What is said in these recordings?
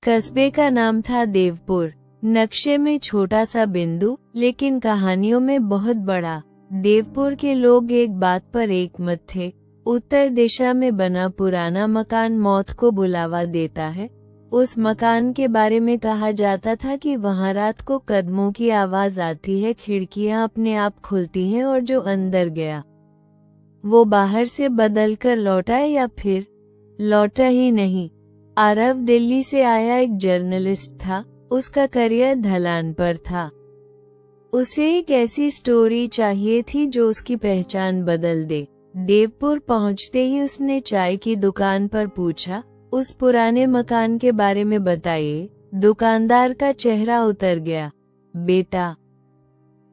कस्बे का नाम था देवपुर। नक्शे में छोटा सा बिंदु, लेकिन कहानियों में बहुत बड़ा। देवपुर के लोग एक बात पर एकमत थे, उत्तर दिशा में बना पुराना मकान मौत को बुलावा देता है। उस मकान के बारे में कहा जाता था कि वहाँ रात को कदमों की आवाज आती है, खिड़कियाँ अपने आप खुलती हैं और जो अंदर गया वो बाहर से बदल कर लौटा या फिर लौटा ही नहीं। आरव दिल्ली से आया एक जर्नलिस्ट था। उसका करियर ढलान पर था। उसे एक ऐसी स्टोरी चाहिए थी जो उसकी पहचान बदल दे। देवपुर पहुंचते ही उसने चाय की दुकान पर पूछा, उस पुराने मकान के बारे में बताइए। दुकानदार का चेहरा उतर गया। बेटा,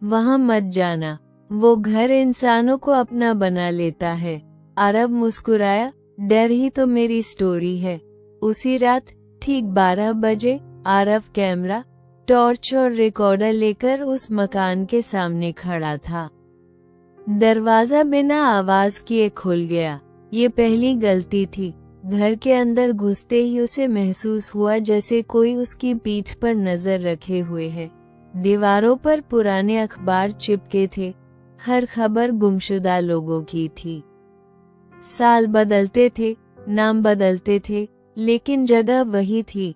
वहां मत जाना, वो घर इंसानों को अपना बना लेता है। आरव मुस्कुराया, डर ही तो मेरी स्टोरी है। उसी रात ठीक 12 बजे आरव कैमरा, टॉर्च और रिकॉर्डर लेकर उस मकान के सामने खड़ा था। दरवाजा बिना आवाज किए खुल गया। ये पहली गलती थी। घर के अंदर घुसते ही उसे महसूस हुआ जैसे कोई उसकी पीठ पर नजर रखे हुए है। दीवारों पर पुराने अखबार चिपके थे। हर खबर गुमशुदा लोगों की थी। साल बदलते थे, नाम बदलते थे, लेकिन जगह वही थी,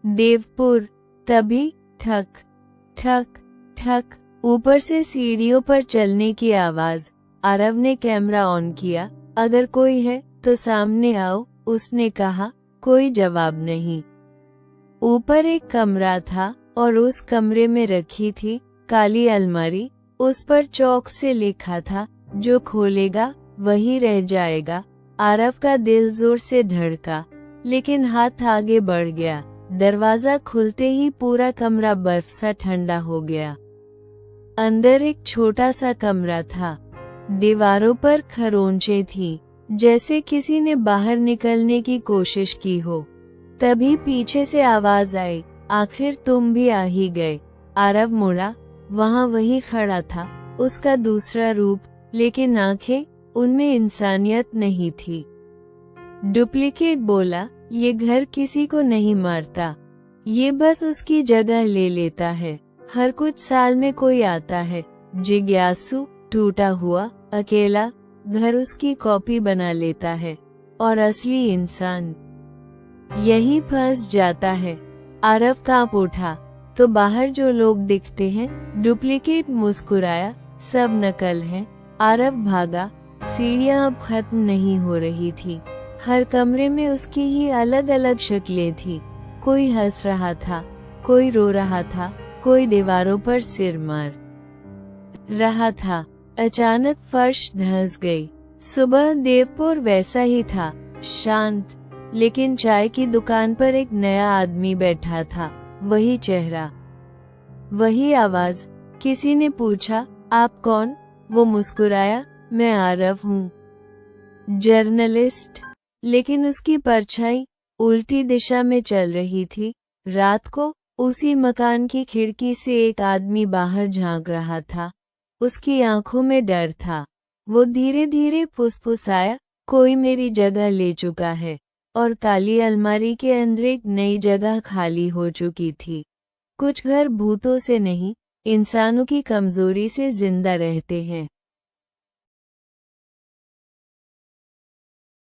देवपुर। तभी ठक ठक ठक, ऊपर से सीढ़ियों पर चलने की आवाज। आरव ने कैमरा ऑन किया। अगर कोई है तो सामने आओ, उसने कहा। कोई जवाब नहीं। ऊपर एक कमरा था और उस कमरे में रखी थी काली अलमारी। उस पर चौक से लिखा था, जो खोलेगा वही रह जाएगा। आरव का दिल जोर से धड़का, लेकिन हाथ आगे बढ़ गया। दरवाजा खुलते ही पूरा कमरा बर्फ सा ठंडा हो गया। अंदर एक छोटा सा कमरा था। दीवारों पर खरोंचें थी, जैसे किसी ने बाहर निकलने की कोशिश की हो। तभी पीछे से आवाज आई, आखिर तुम भी आ ही गए। आरव मुड़ा। वहाँ वही खड़ा था, उसका दूसरा रूप, लेकिन आंखें, उनमें इंसानियत नहीं थी। डुप्लीकेट बोला, ये घर किसी को नहीं मारता, ये बस उसकी जगह ले लेता है। हर कुछ साल में कोई आता है, जिज्ञासु, टूटा हुआ, अकेला, घर उसकी कॉपी बना लेता है, और असली इंसान यही फंस जाता है। आरव कांप उठा। तो बाहर जो लोग दिखते हैं, डुप्लीकेट मुस्कुराया, सब नकल है। आरव भागा। सीढ़ियां अब खत्म नहीं हो रही थी। हर कमरे में उसकी ही अलग अलग शक्लें थी। कोई हंस रहा था, कोई रो रहा था, कोई दीवारों पर सिर मार रहा था। अचानक फर्श धंस गई। सुबह देवपुर वैसा ही था, शांत, लेकिन चाय की दुकान पर एक नया आदमी बैठा था। वही चेहरा, वही आवाज। किसी ने पूछा, आप कौन? वो मुस्कुराया, मैं आरव हूँ, जर्नलिस्ट। लेकिन उसकी परछाई उल्टी दिशा में चल रही थी। रात को उसी मकान की खिड़की से एक आदमी बाहर झांक रहा था। उसकी आंखों में डर था। वो धीरे धीरे फुसफुसाया, कोई मेरी जगह ले चुका है। और काली अलमारी के अंदर एक नई जगह खाली हो चुकी थी। कुछ घर भूतों से नहीं, इंसानों की कमजोरी से जिंदा रहते हैं।